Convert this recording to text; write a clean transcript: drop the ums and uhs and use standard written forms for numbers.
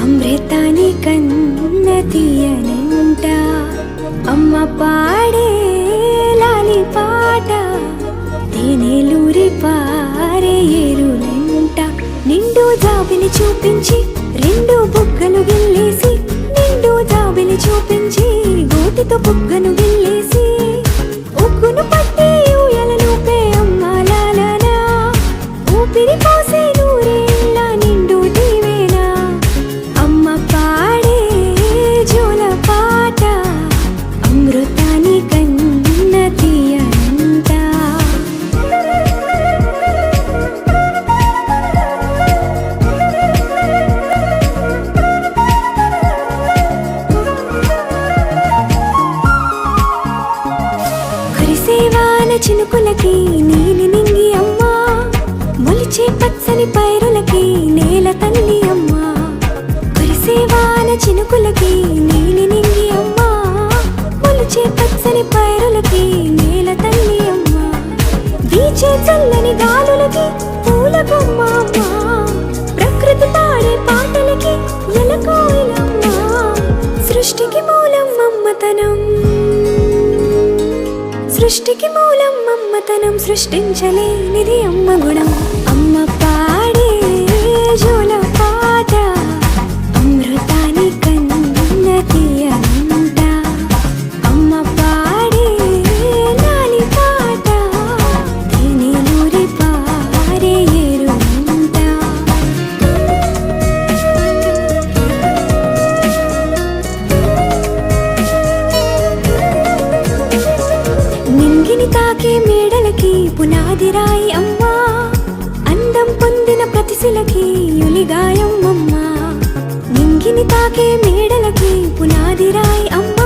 అమృతాని కన్న తీయనంట అమ్మ పాడే లాలి పాట తేనెలూరి పారే ఏరులంట నిండు జాబిలి చూపించి రెండు బుగ్గలు గిల్లేసి నిండు జాబిలి చూపించి గోటితో బుగ్గను గిల్లేసి ఉగ్గును పట్టి ఊయలనుపే అమ్మ లాలనా ఊపిరి పోసే నూరేళ్ళ నిండు దీవేనా అమ్మ పాడే జోల పాట అమృతాని కన్న తీయనంట కురిసేవాన చినుకులకి నీలి నింగి అమ్మా మొలిచే పచ్చని పైరులకి నేల తల్లి అమ్మా కురిసేవాన చినుకులకి నీలి నింగి అమ్మా మొలిచే పచ్చని పైరులకి నేల తల్లి అమ్మా వీచే చల్లని గాలులకి పూల బొమ్మ అమ్మా ప్రకృతి పాడే పాటలకి ఎలకోయిలమ్మా సృష్టికి మూలం మమ్మతనం సృష్టికి మూలం మమ్మతనం సృష్టించలేనిది అమ్మ గుణం అమ్మ పాడే జోల పాట అమృతాని కన్న తీయనంట అమ్మ పాడే లాలి పాట తేనెలూరి పారే ఏరులంట నింగిని తాకే మేడలకి పునాది రాయి అమ్మా అందం పొందిన ప్రతిశిలకి యులిగాయం అమ్మా నింగిని తాకే మేడలకి పునాది రాయి అమ్మా